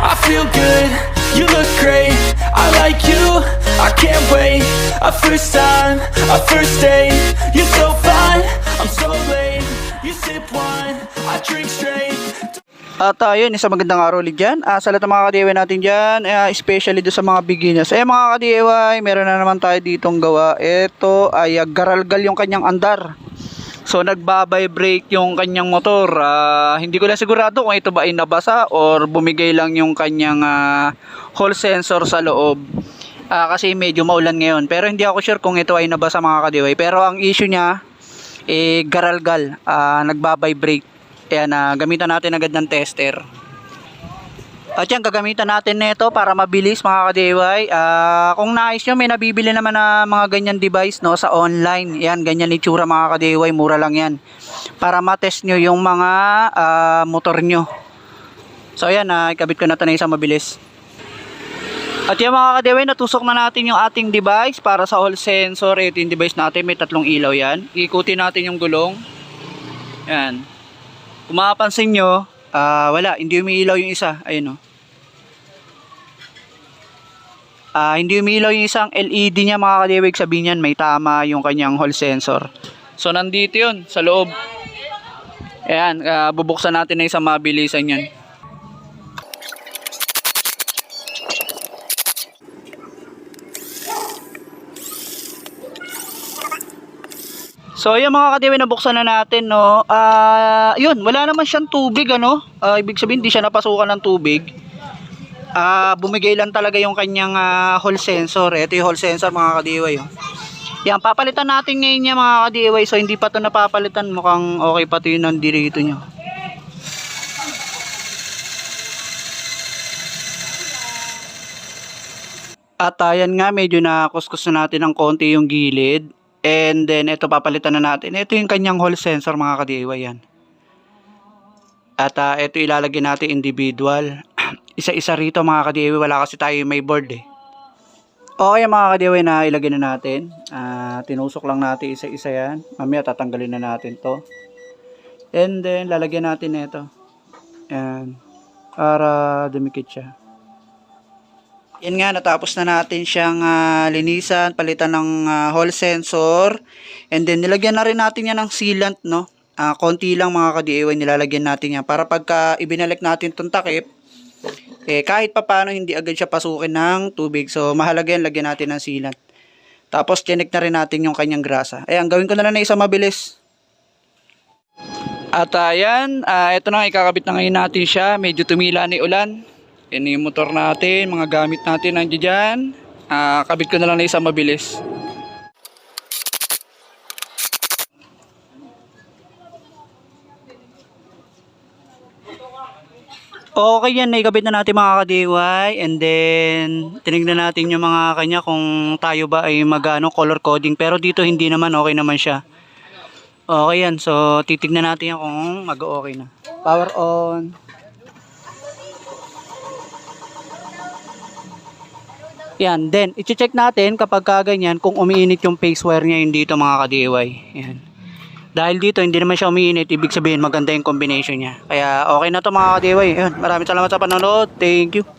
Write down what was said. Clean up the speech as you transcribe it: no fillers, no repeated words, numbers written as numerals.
I feel good, you look great, I like you, I can't wait. A first time, a first date, you're so fine, I'm so late. You sip wine, I drink straight. At yun, isang magandang araw ulit dyan. Sa lahat ng mga ka-DIY natin dyan, especially doon sa mga beginners. Mga ka-DIY, meron na naman tayo ditong gawa. Ito ay garalgal yung kanyang andar. So nagbabibrate yung kanyang motor. Hindi ko lang sigurado kung ito ba ay nabasa or bumigay lang yung kanyang hall sensor sa loob. Kasi medyo maulan ngayon. Pero hindi ako sure kung ito ay nabasa mga ka-DIY. Pero ang issue niya, garalgal. Nagbabibrate. Ayan, gamitan natin agad ng tester. At yan, gagamitan natin nito para mabilis mga ka-DIY. Kung nais nyo, may nabibili naman na mga ganyan device no, sa online. Yan, ganyan itsura mga ka-DIY, mura lang yan. Para matest nyo yung mga motor nyo. So ayan, ikabit ko na ito na isang mabilis. At yan mga ka-DIY, natusok na natin yung ating device para sa hall sensor. Ito yung device natin, may tatlong ilaw yan. Ikutin natin yung gulong. Yan. Kung mapapansin nyo, wala, hindi umiilaw yung isa. Ayun o. Hindi umiilaw yung isang LED niya mga ka-DIY. Sabihin niyan, may tama yung kanyang hall sensor. So nandito yun, sa loob. Ayan, bubuksan natin na isang mabilisan yan. So ayan mga ka-DIY, nabuksan na natin no. Yun, wala naman siyang tubig ano. Ibig sabihin hindi siya napasukan ng tubig. Bumigay lang talaga yung kanyang hall sensor. Ito yung hall sensor mga ka-DIY oh. Yan, papalitan natin ngayon niya mga ka-DIY. So hindi pa ito napapalitan, mukhang okay pa ito yung nandirito nyo. At ayan nga, medyo nakuskus na natin ng konti yung gilid. And then ito papalitan na natin. Ito yung kanyang hall sensor mga ka-DIY yan. At ito ilalagay natin individual. Isa-isa rito mga ka-DIY. Wala kasi tayo may board eh. Okay mga ka-DIY, na ilagay na natin. Tinusok lang natin isa-isa yan. Mamaya tatanggalin na natin to. And then lalagyan natin ito. Yan. Para dumikit siya. Yan nga, natapos na natin siyang linisan, palitan ng hall sensor. And then nilagyan na rin natin yan ng sealant, no? Konti lang mga ka-DIY, nilalagyan natin yan. Para pagka ibinalik natin itong takip, kahit pa paano hindi agad siya pasukin ng tubig. So mahalaga yan, lagyan natin ng sealant. Tapos tinik na rin natin yung kanyang grasa. Ayan, gawin ko na lang na isa mabilis. At ayan, ito na, ikakabit na ngayon natin siya. Medyo tumila ni ulan. Yan yung motor natin, mga gamit natin nandiyan dyan. Kabit ko na lang na isang mabilis. Okay yan, naikabit na natin mga ka-DIY. And then, tinignan natin yung mga kanya kung tayo ba ay magano color coding. Pero dito hindi naman, okay naman siya. Okay yan, so titignan natin yan kung mag-okay na. Power on. Yan, then i-check natin kapag ganyan kung umiinit yung phase wire niya yung dito mga ka-DIY. Yan. Dahil dito hindi naman siya umiinit, ibig sabihin maganda yung combination niya. Kaya okay na to mga ka-DIY. Yan, maraming salamat sa panonood. Thank you.